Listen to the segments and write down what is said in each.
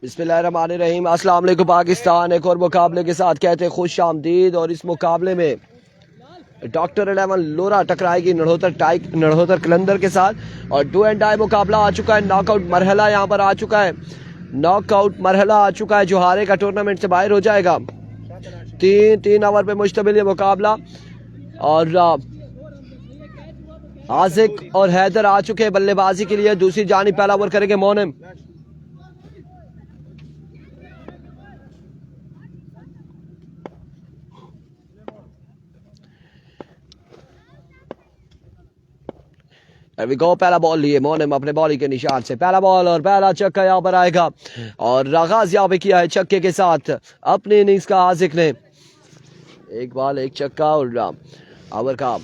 बिस्मिल्लाहिर्रहमानिर्रहीम। अस्सलाम वालेकुम पाकिस्तान। एक और मुकाबले के साथ कहते हैं खुश आमदीद। और इस मुकाबले में डॉक्टर 11 लोरा टकराएगी नड़होतर कलंदर के साथ। और डू एंड डाई मुकाबला आ चुका है। नॉकआउट मरहला यहाँ पर आ चुका है। नॉकआउट मरहला आ चुका है। जो हारेगा टूर्नामेंट से बाहर हो जाएगा। तीन ओवर पे मुश्तमिल ये मुकाबला। और आसिक और हैदर आ चुके हैं बल्लेबाजी के लिए। दूसरी जानिब पहला ओवर करेंगे मोनम। पहला बॉल लिए मोनम अपने बॉलिंग के निशान से। पहला बॉल और पहला छक्का यहाँ पर आएगा। और आगाज यहाँ पे किया है छक्के के साथ अपनी इनिंग्स का आसिक ने। एक बॉल एक छक्का। और ओवर का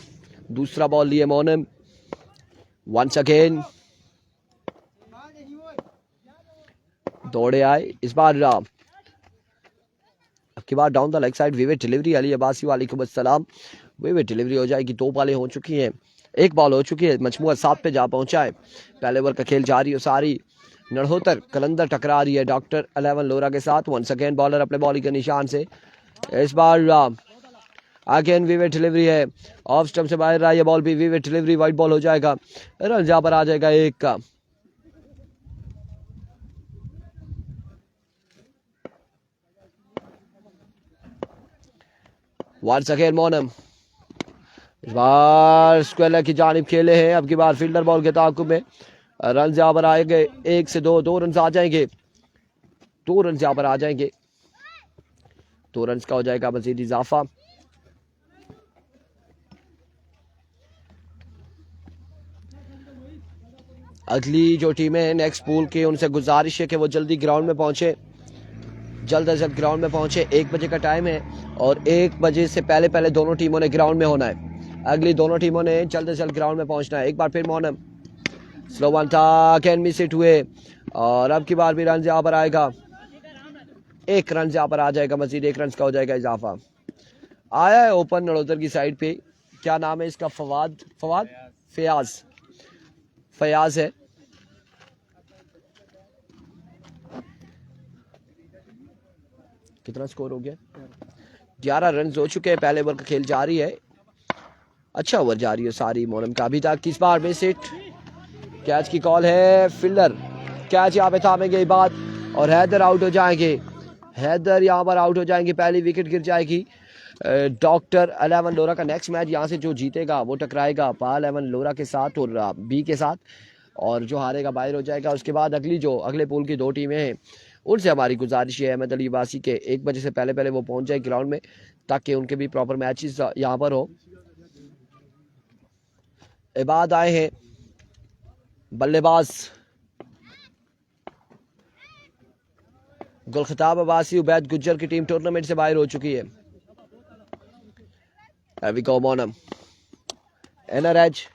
दूसरा बॉल लिए मोनम। वंस अगेन दौड़े आए। इस बार अब की बार डाउन द लेग साइड विवेट डिलीवरी। अली अब्बासी वालेकुम अस्सलाम। विवेट डिलीवरी हो जाएगी। 2 बॉलें हो चुकी हैं। एक बॉल हो चुकी है। मजमूआ 7 पे जा पहुंचा है। पहले ओवर का खेल जारी हो सारी। नड़होतर कलंदर टकरा रही है डॉक्टर 11 लोरा के साथ। वंस अगेन बॉलर अपने बॉलिंग के निशान से। इस बार अगेन विवेट डिलीवरी है। ऑफ स्टंप से बाहर रहा ये बॉल भी। विवेट डिलीवरी वाइट बॉल हो जाएगा। रन जहां पर आ जाएगा 1 का। Once again Monam. इस बार स्क्वेलर की जानिब खेले हैं। अब की बार फील्डर बॉल के ताकुब में रन यहाँ पर आएंगे। 1 से 2 रन आ जाएंगे। 2 रन यहाँ पर आ जाएंगे। 2 रन का हो जाएगा मजीद इजाफा। अगली जो टीमें हैं नेक्स्ट पूल की उनसे गुजारिश है कि वो जल्दी ग्राउंड में पहुंचे। जल्द से जल्द ग्राउंड में पहुंचे। 1 बजे का टाइम है। और 1 बजे से पहले पहले दोनों टीमों ने ग्राउंड में होना है। अगली दोनों टीमों ने जल्द से जल्द ग्राउंड में पहुंचना है। एक बार फिर मोनम स्लो वन था। कैन मिस इट हुए। और अब की बार भी रन यहाँ पर आएगा। 1 रन यहाँ पर आ जाएगा। मजीद 1 रन का हो जाएगा इजाफा। आया है ओपन नड़ोदर की साइड पे। क्या नाम है इसका? फयाज है। कितना स्कोर हो गया? 11 रन हो चुके हैं। पहले ओवर का खेल जारी है। अच्छा ओवर जारी है सारी मोनम का अभी तक। इस बार मिस इट। कैच की कॉल है। फील्डर कैच यहाँ पे थामेंगे बात। और हैदर आउट हो जाएंगे। हैदर यहाँ पर आउट हो जाएंगे। पहली विकेट गिर जाएगी डॉक्टर 11 लोरा का। नेक्स्ट मैच यहाँ से जो जीतेगा वो टकराएगा पा 11 लोरा के साथ और बी के साथ। और जो हारेगा बाहर हो जाएगा। उसके बाद अगले पूल की 2 टीमें हैं उनसे हमारी गुजारिश है अहमद अली अब्बासी के 1 बजे से पहले पहले वो पहुंच जाए ग्राउंड में ताकि उनके भी प्रॉपर मैचेस यहाँ पर हो। इबाद आए हैं बल्लेबाज। गुलखताब अब्बासी उबैद गुज्जर की टीम टूर्नामेंट से बाहर हो चुकी है। मोनम एनआरएच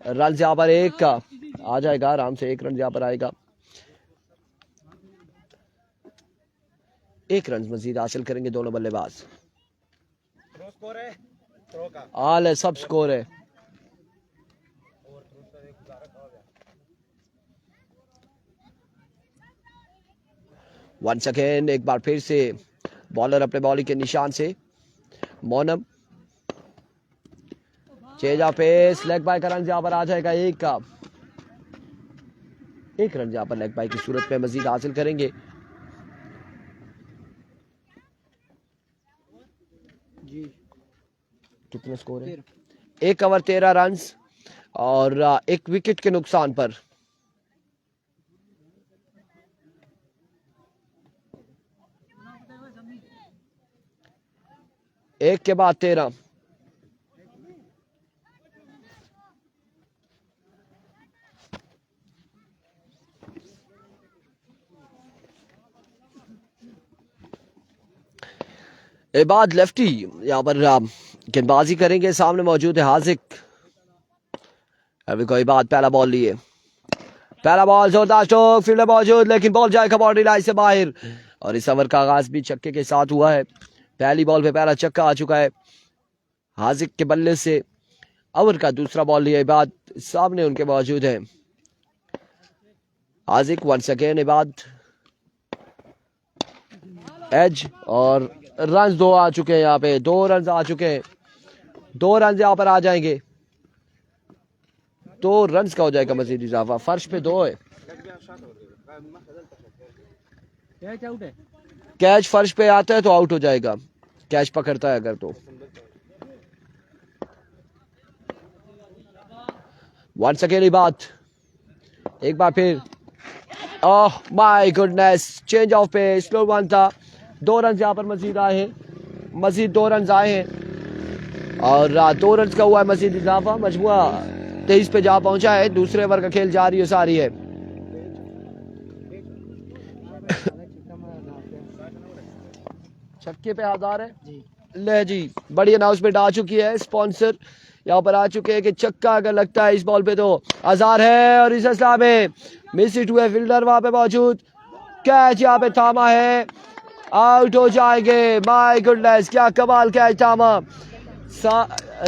रन यहाँ पर 1 का आ जाएगा। आराम से 1 रन यहाँ पर आएगा। 1 रन मजीद हासिल करेंगे दोनों बल्लेबाज। आल है सब स्कोर है। वंस अगेन एक बार फिर से बॉलर अपने बॉलिंग के निशान से। मोनम चेजा पे लेग बाय का रन यहाँ पर आ जाएगा 1 का। 1 रन यहाँ पर लेग बाय की सूरत में मजीद हासिल करेंगे। जी कितने स्कोर है? 1 ओवर 13 रन और 1 विकेट के नुकसान पर। एक के बाद 13। इबाद लेफ्टी यहाँ पर गेंदबाजी करेंगे। सामने मौजूद है हाजिक। अभी कोई बात। पहला बॉल लिए। पहला बॉल जोरदार स्ट्रोक। फील्डर मौजूद लेकिन बॉल जाएगा बाउंड्री लाइन से बाहर। और इस ओवर का आगाज भी छक्के के साथ हुआ है। पहली बॉल पे पहला छक्का आ चुका है हाजिक के बल्ले से। ओवर का दूसरा बॉल लिया इबाद। सामने उनके मौजूद है Haziq. Once again Ibad. Edge और रन 2 आ चुके हैं यहाँ पे, 2 रन आ चुके हैं, 2 रन यहाँ पर आ जाएंगे, 2 रन का हो जाएगा मजीद इजाफा। फर्श पे 2 है, कैच फर्श पे आता है तो आउट हो जाएगा, कैच पकड़ता है अगर तो। वंस अगेन बात, एक बार फिर, oh my goodness, change of pace, slow one था। 2 रन यहाँ पर मजीद आए हैं, मजीद 2 रन आए हैं और 2 रन का हुआ है मजीद इजाफा। मजमुआ 23 पे जा पहुंचा है, दूसरे ओवर का खेल जारी सारी है। छक्के पे आधार है ले जी, बड़ी अनाउंसमेंट आ चुकी है, स्पॉन्सर यहाँ पर आ चुके हैं कि छक्का अगर लगता है इस बॉल पे तो आजार है। और इस असला में मिस इट हुए, फील्डर वहां पे मौजूद, कैच यहाँ पे थामा है, आउट हो जाएंगे। माय गुडनेस, क्या कमाल कैच थामा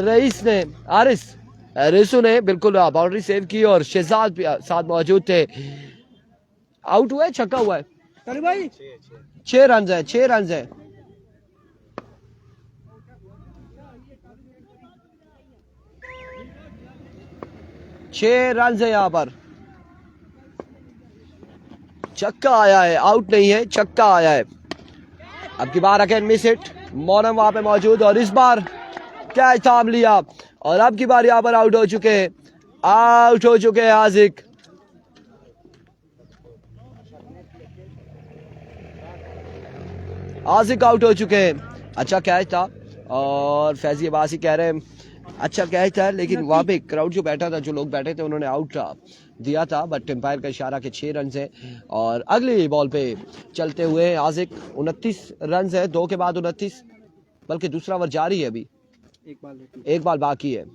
रईस ने, रिसु ने बिल्कुल बाउंड्री सेव की और शहजाद भी साथ मौजूद थे। आउट हुआ है, छक्का हुआ है भाई, 6 रन है, 6 रन है। छह रन है यहाँ पर, छक्का आया है, आउट नहीं है, छक्का आया है। अब की बार अगेन मिस इट, मोनम वहां पे मौजूद और इस बार कैच थाम लिया और अब की बार यहाँ पर आउट हो चुके हैं, आउट हो चुके हैं आजिक। आजिक आउट हो चुके हैं। अच्छा कैच था और फैजी अब्बासी कह रहे हैं अच्छा कैच था, लेकिन वहां पे क्राउड जो बैठा था, जो लोग बैठे थे, उन्होंने आउट दिया था, बट एम्पायर का इशारा के 6 रन है। और अगली बॉल पे चलते हुए आजिक 29 रन है, 2 के बाद 29, बल्कि दूसरा ओवर जारी है, अभी एक बाल बाकी है।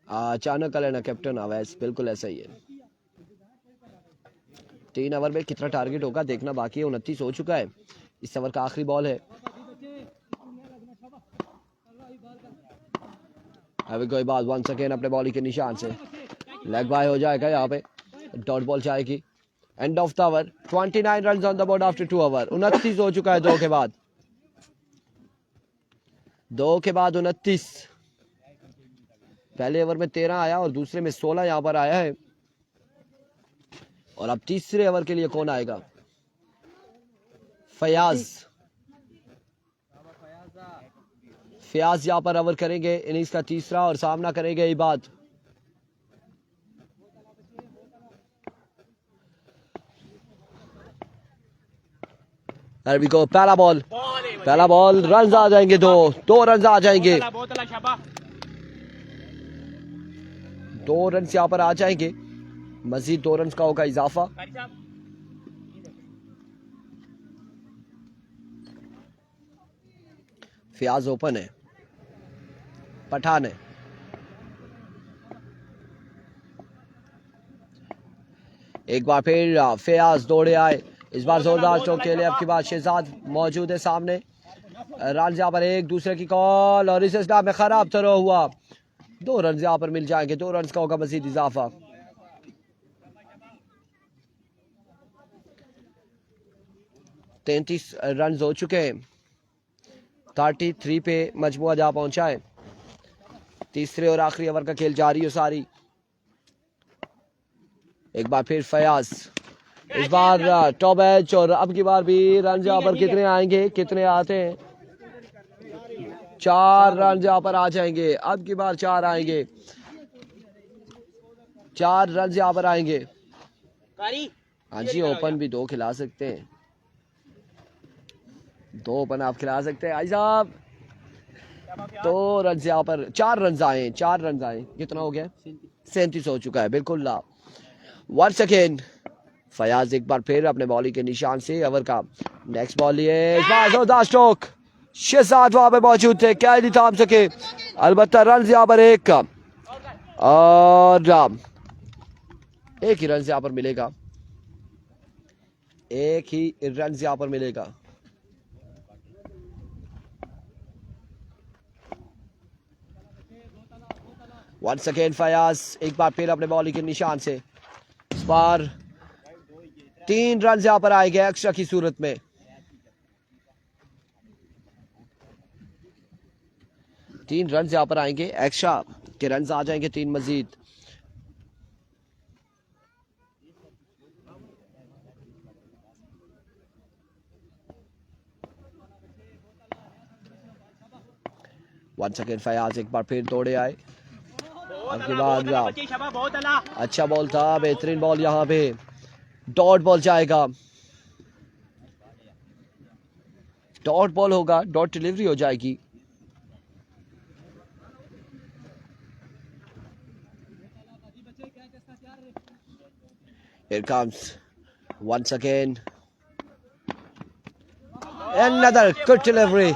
अचानक लेना कैप्टन अवैस, बिल्कुल ऐसा ही है। 3 ओवर में कितना टारगेट होगा देखना बाकी है, 29 हो चुका है, इस ओवर का आखिरी बॉल है। अभी कोई बात, वन सेकेंड अपने बॉलिंग के निशान से लेग बाय हो जाएगा, यहाँ पे डॉट बॉल जाएगी। End of the over, 29 run on the board after 2 over. 29 हो चुका है 2 के बाद, 2 के बाद 29। पहले ओवर में 13 आया और दूसरे में 16 यहां पर आया है। और अब तीसरे ओवर के लिए कौन आएगा? फयाज यहां पर ओवर करेंगे, इनिंग्स का तीसरा, और सामना करेंगे इबाद। पहला बॉल रन आ जाएंगे, 2 रन आ जाएंगे, 2 रन यहां पर आ जाएंगे, मजीद 2 रन का होगा इजाफा। फयाज ओपन है, पठान है, एक बार फिर फयाज दौड़े आए, इस बार जोरदार स्ट्रोक के लिए। अब की बात शहजाद मौजूद है सामने, रन यहाँ पर एक दूसरे की कॉल और इस स्टाफ में खराब थ्रो हुआ। 2 रन यहाँ पर मिल जाएंगे, 2 रन का होगा मजीद इजाफा। तैंतीस रन हो चुके हैं, 33 पे मजमुआ जा पहुंचा है। तीसरे और आखिरी ओवर का खेल जारी है सारी। एक बार फिर फयाज, इस बार टॉप एज, और अब की बार भी रन यहाँ पर कितने आएंगे, कितने आते हैं? 4 रन यहाँ पर आ जाएंगे, अब की बार 4 आएंगे, 4 रन यहाँ पर आएंगे। हाँ जी, ओपन भी 2 खिला सकते हैं, 2 ओपन आप खिला सकते हैं भाई साहब। 2 रन यहाँ पर, 4 रन आए, 4 रन आए, कितना हो गया? 37 हो चुका है, बिल्कुल ला। वंस अगेन फयाज एक बार फिर अपने बॉलिंग के निशान से ओवर का नेक्स्ट बॉल लिए, जोरदार स्ट्रोक, शहजाद वहां पे मौजूद थे, क्या नहीं थाम सके। अलबत्ता रन यहाँ पर एक, और एक ही रन यहाँ पर मिलेगा, एक ही रन यहाँ पर मिलेगा। वंस अगेन फयाज एक बार फिर अपने बॉलिंग के निशान से इस बार 3 रन यहां पर आएंगे एक्स्ट्रा की सूरत में। तीन रन यहां पर आएंगे एक्स्ट्रा के रन आ जाएंगे 3 मजीद। वंस अगेन फयाज एक बार फिर दौड़े आए। आपके बाद अच्छा बॉल था, बेहतरीन बॉल, यहां पे डॉट बॉल जाएगा, डॉट बॉल होगा, डॉट डिलीवरी हो जाएगी। Here comes once again another good delivery,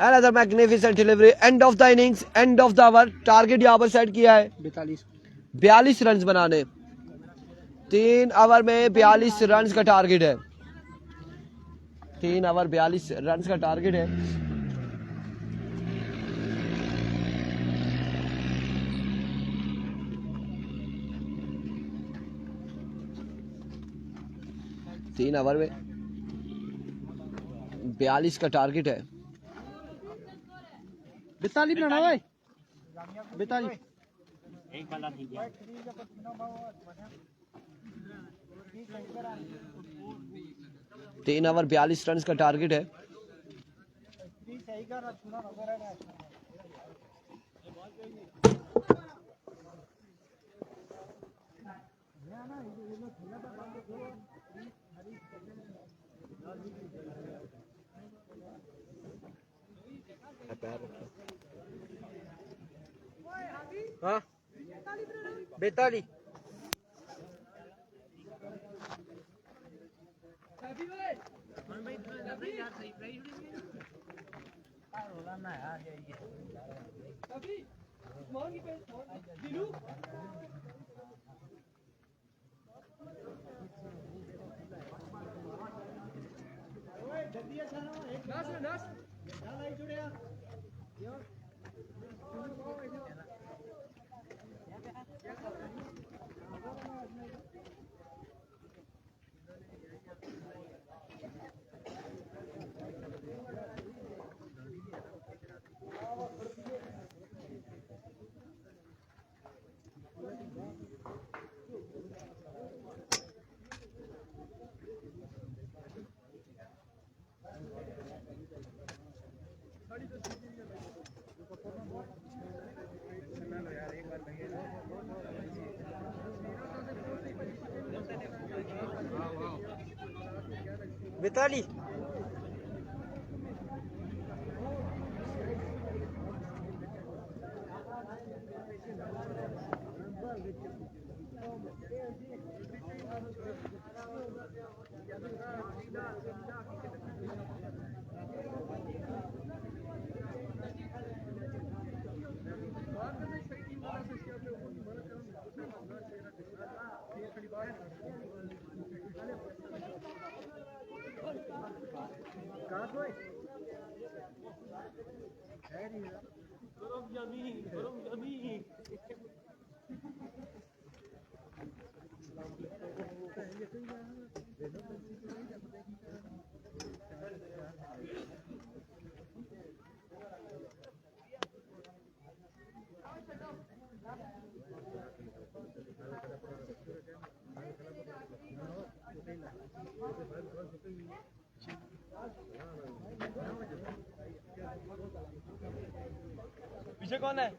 another magnificent delivery, end of the innings, end of the hour। Target यहां पर सेट किया है 42 रन बनाने। 3 ओवर में 42 रन का टारगेट है, 3 ओवर 42 रन का टारगेट है। तीन ओवर में 42 का टारगेट है। 42 बनाना भाई, 42 3 ओवर 42 रन का टारगेट है। हाँ 42 42 पीछे कौन है?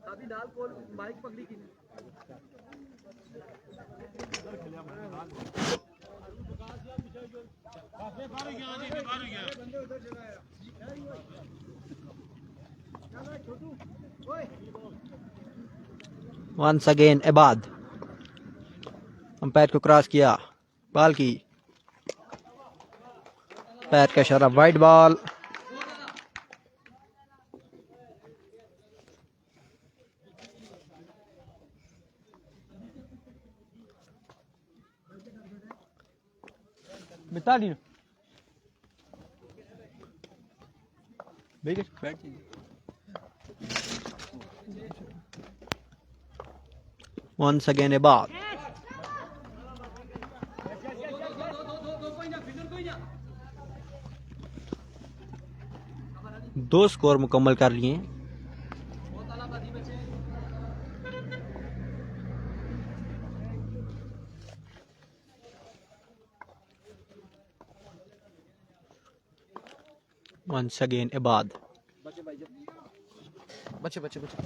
अभी डाल कॉल माइक पकड़ी की वंस अगेन इबाद, अंपायर को क्रॉस किया, बॉल की पैर का इशारा, wide ball. Mithali once again Ibad, दो स्कोर मुकम्मल कर लिए। वंस अगेन इबाद, बच्चे बच्चे बच्चे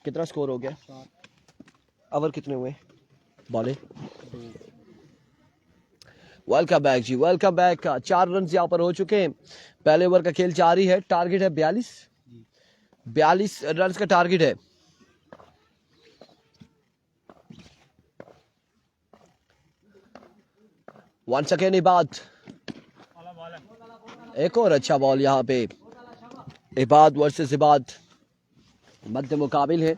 कितना स्कोर हो गया? ओवर कितने हुए? बॉले। वेलकम बैक जी, वेलकम बैक। 4 रन यहाँ पर हो चुके हैं। पहले ओवर का खेल जारी है। टारगेट है 42 रन का टारगेट है। वंस अगेन इबाद, एक और अच्छा बॉल यहाँ पे। इबाद वर्सेस इबाद, मध्य मुकाबिल है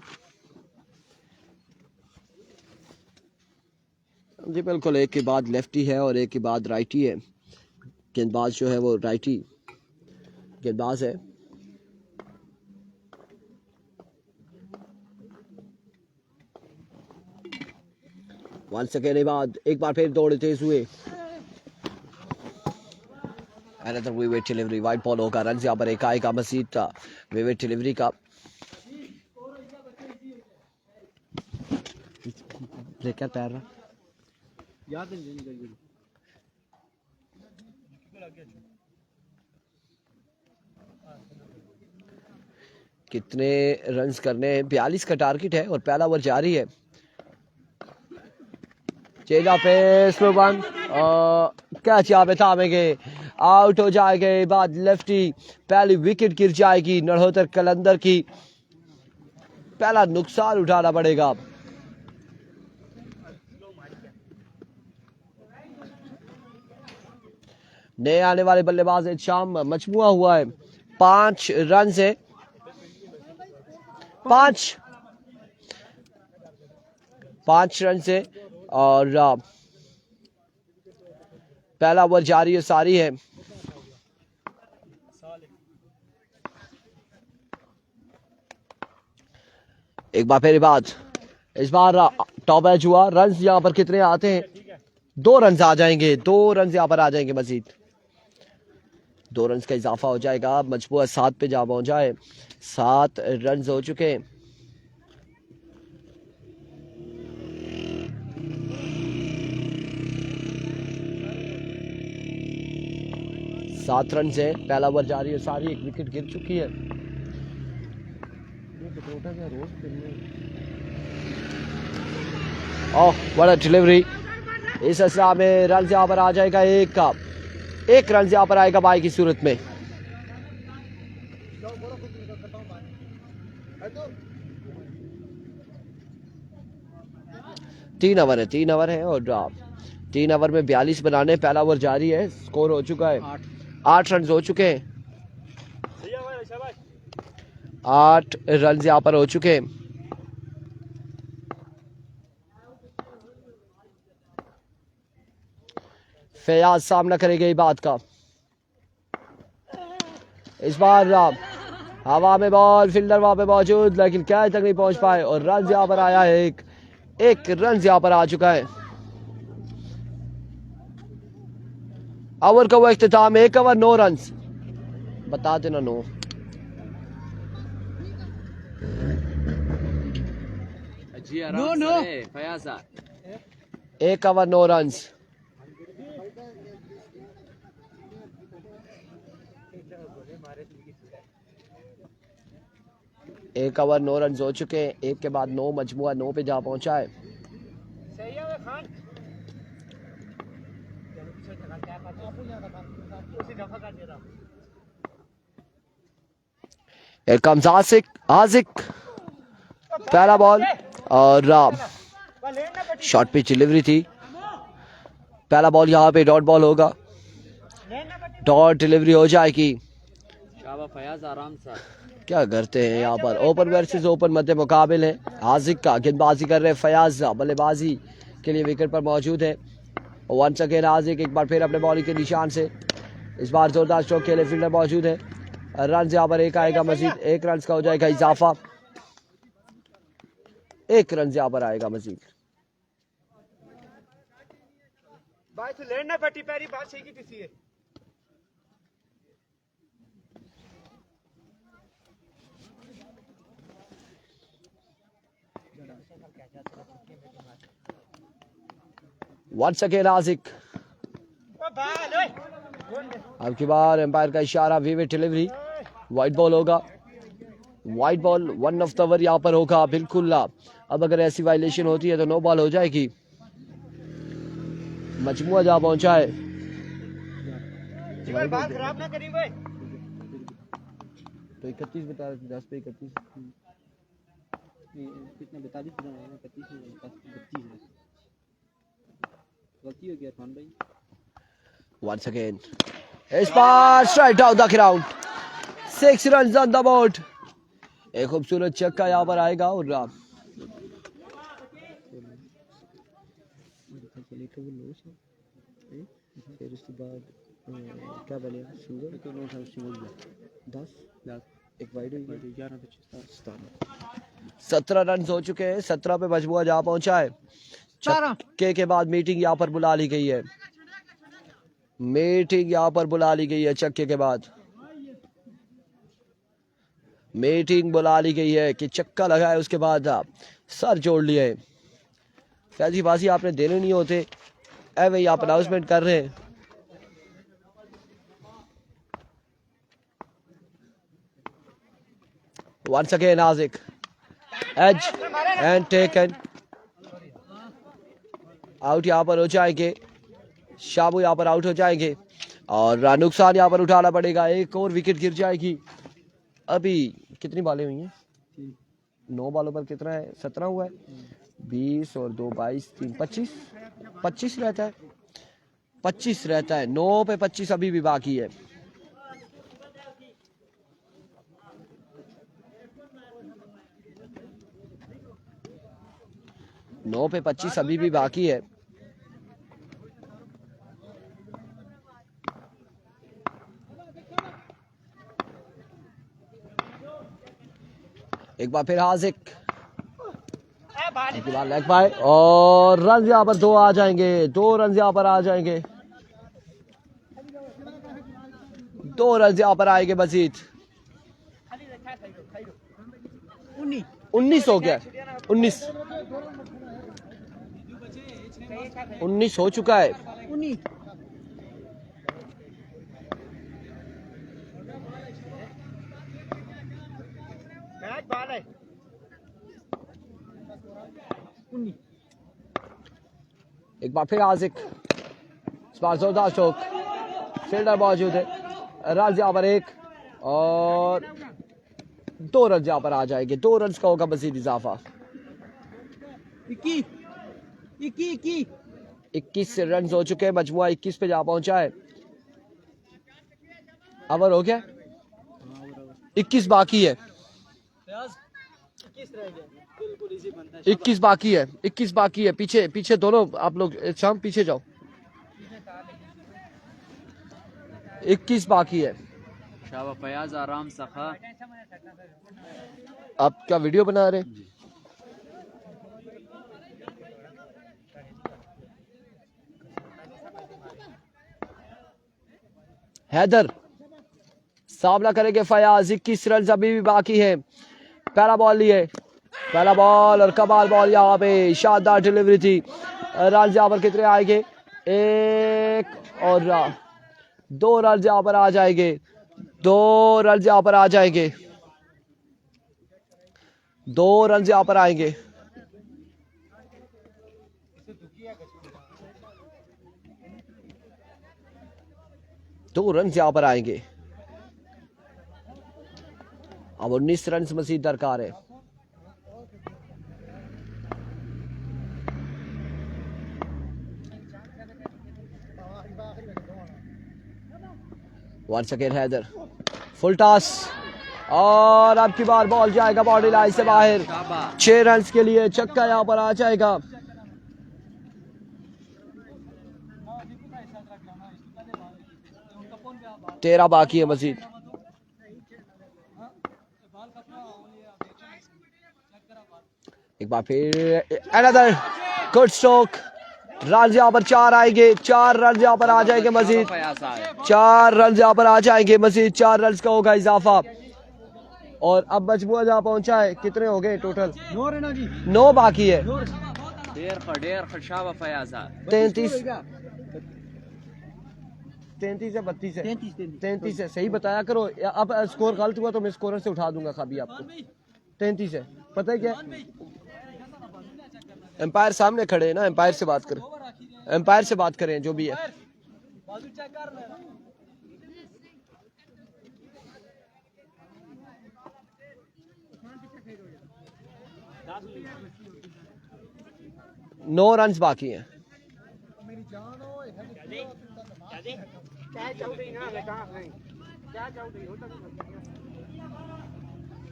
जी। बिल्कुल, एक के बाद लेफ्टी है और एक के बाद राइटी है। गेंदबाज जो है वो राइटी गेंदबाज है। वंस अगेन इबाद, एक बार फिर दौड़े तेज हुए। Another Wittet delivery, wide ball होगा। रन यहाँ पर एक आएगा मजीद विवेट डिलीवरी का। ब्रेकर पैर याद नहीं। कितने रन्स करने हैं? 42 का टारगेट है और पहला ओवर जारी है। चेजा पे स्लो वन, कैच यहाँ पे थामेंगे, आउट हो जाएंगे। बाद लेफ्टी, पहली विकेट गिर जाएगी नरहोतर कलंदर की। पहला नुकसान उठाना पड़ेगा। नए आने वाले बल्लेबाज शाम मजमुआ हुआ है 5 रन से। 5 रन से और पहला ओवर जारी है, सारी है। एक बार फिर बात, इस बार टॉप एज हुआ। रन यहां पर कितने आते हैं? 2 रन आ जाएंगे। 2 रन यहां पर आ जाएंगे मजीद। 2 रन का इजाफा हो जाएगा। मजबूआ 7 पे जा पहुंचा है। 7 रन हो चुके हैं। सात रन से पहला ओवर जारी है, सारी। एक विकेट गिर चुकी है। ओह, बड़ा डिलीवरी। इस असला में रन यहाँ पर आ जाएगा। एक रन यहाँ पर आएगा बाई की सूरत में। तीन ओवर है और 3 ओवर में 42 बनाने। पहला ओवर जारी है। स्कोर हो चुका है 8 रन हो चुके हैं। 8 रन यहाँ पर हो चुके हैं। फयाज सामना करेंगे बात का। इस बार हवा में बॉल, फील्डर वहां पे मौजूद, लेकिन कैच तक नहीं पहुंच पाए और रन यहाँ पर आया है। एक रन यहाँ पर आ चुका है। ओवर का वो इख्तिताम, 1 ओवर 9 रन। बता देना 9। No 1 over 9 run. एक ओवर 9 रन हो चुके हैं। एक के बाद 9, मजमुआ 9 पे जा पहुंचा है। Here comes Asik. पहला बॉल और शॉर्ट पिच डिलीवरी थी. पहला बॉल यहाँ पे डॉट बॉल होगा. डॉट डिलीवरी हो जाएगी. शाबाश फयाज आराम से. क्या करते हैं यहाँ पर. ओपन वर्सेस ओपन मध्य मुकाबिल है. आसिक का गेंदबाजी कर रहे हैं. फयाज बल्लेबाजी के लिए विकेट पर मौजूद है. वंस अगेन आसिक एक बार फिर अपने बॉलिंग के निशान से. इस बार जोरदार स्ट्रोक के लिए फील्डर मौजूद है. रन यहाँ पर एक आएगा मजीद. 1 रन का हो जाएगा इजाफा. 1 रन यहाँ पर आएगा मजीद. भाई तो लेना पट्टी पैरी बात सही की किसी है. वंस अगेन आसिक. अब की बार एम्पायर का इशारा. Vivid delivery. वाइट बॉल होगा. White ball 1 of the over यहाँ पर होगा. बिल्कुल. अब अगर ऐसी वायलेशन होती है तो नो बॉल हो जाएगी. मजमुआ जहाँ पहुंचा है. बात खराब ना करी भाई. तो 31 बता 10 पे 31 कितना 42 बना 32 गलती हो गया खान भाई. Once again. इस बार straight down the ground. 6 runs on the board. एक खूबसूरत छक्का यहाँ पर आएगा और फिर उसके बाद क्या बनेगा. सिंगल तो नो था. सिंगल 10 एक वाइड 11 17 रन हो चुके हैं. 17 पे मजमुआ जहाँ पहुंचा है. छक्के के बाद मीटिंग यहाँ पर बुला ली गई है. मीटिंग यहाँ पर बुला ली गई है. छक्के के बाद मीटिंग बुला ली गई है कि छक्का लगा है उसके बाद सर जोड़ लिए. फैजी बाजी आपने देने नहीं होते. एवे आप अनाउंसमेंट कर रहे हैं. Once again Asik. Edge and taken. Out यहाँ पर हो जाएंगे. शाबू यहाँ पर आउट हो जाएंगे और नुकसान यहाँ पर उठाना पड़ेगा. एक और विकेट गिर जाएगी. अभी कितनी बॉलें हुई हैं. 9 बॉलों पर कितना है. 17 हुआ है. 20 और 2 22 3 25 रहता है. 25 रहता है. 9 पे 25 अभी भी बाकी है. नौ पे 25 अभी भी बाकी है. एक बार फिर आसिक. एक बार लेग बाय और रन यहाँ पर 2 आ जाएंगे. 2 रन यहाँ पर आ जाएंगे. 2 रन यहाँ पर आएंगे मजीद. 19 हो गया. 19 हो चुका है. बाल है. एक बार फिर आसिक. इस बार जोरदार स्ट्रोक. फील्डर मौजूद है. रन यहाँ पर 1 और 2 रन यहाँ पर आ जाएंगे. 2 रन का होगा मजीद इजाफा. 21 रन हो चुके हैं. मजमुआ 21 पे जा पहुंचा है. ओवर हो गया. 21 बाकी है. 21 बाकी है. 21 बाकी है. पीछे पीछे दोनों आप लोग शाम पीछे जाओ. 21 बाकी है. शाबाश फयाज आराम सखा. आप क्या वीडियो बना रहे. हैदर सामना करेंगे फयाज. 21 रन अभी भी बाकी है. पहला बॉल लिए. पहला बॉल और कमाल बॉल यहाँ पे. शानदार डिलीवरी थी. रन यहाँ पर कितने आएंगे. 1 और 2 रन यहाँ पर आ जाएंगे. 2 रन यहाँ पर आ जाएंगे. 2 रन यहाँ पर आएंगे. 2 रन यहां पर आएंगे। अब 19 रन मजीद दरकार है। Once again Haider, full toss और अब की बार बॉल जाएगा बॉडी लाइन से बाहर। 6 रन के लिए छक्का यहां पर आ जाएगा। तेरह बाकी है मजीद। एक बार फिर अनदर गुड स्ट्रोक। रन यहां पर 4 आएंगे। 4 रन यहां पर आ जाएंगे मजीद। 4 रन यहां पर आ जाएंगे मजीद। 4 रन का होगा इजाफा। और अब मजमूआ जहां पहुंचा है, कितने हो गए टोटल? 9 बाकी है। 33 है 32 है 33 है। सही बताया करो। अब स्कोर गलत हुआ तो मैं स्कोरर से उठा दूंगा कभी आपको। 33 है। पता है क्या, एम्पायर सामने खड़े हैं ना, एम्पायर से बात करें। एम्पायर से बात करें जो भी है। नौ रन बाकी हैं।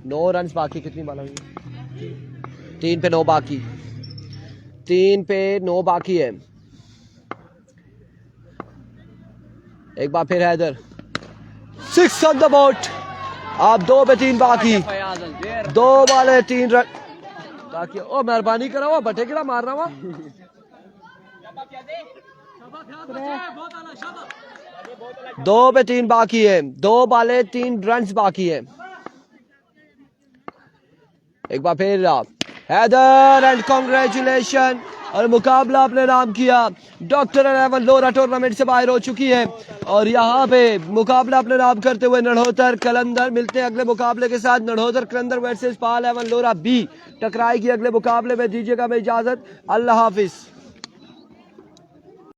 9 रन बाकी। कितनी बाल हुई? 3 पे 9 बाकी। 3 पे 9 बाकी है। एक बार फिर हैदर, 6 ऑन द बोर्ड। आप 2 पे 3 बाकी। 2 वाले 3 रन बाकी। ओ मेहरबानी करा हुआ बटे गिरा मार रहा हुआ। 2 पे 3 बाकी है। 2 वाले 3 रन बाकी है। एक बार फिर हैदर एंड कांग्रेचुलेशन। और मुकाबला अपने नाम किया। डॉक्टर 11 लोरा टूर्नामेंट से बाहर हो चुकी है। और यहाँ पे मुकाबला अपने नाम करते हुए नढ़ोतर कलंदर। मिलते हैं अगले मुकाबले के साथ। नढ़ोतर कलंदर वर्सेस पाल 11 लोरा बी टकराएगी अगले मुकाबले में। दीजिएगा मैं इजाजत। अल्लाह हाफिज।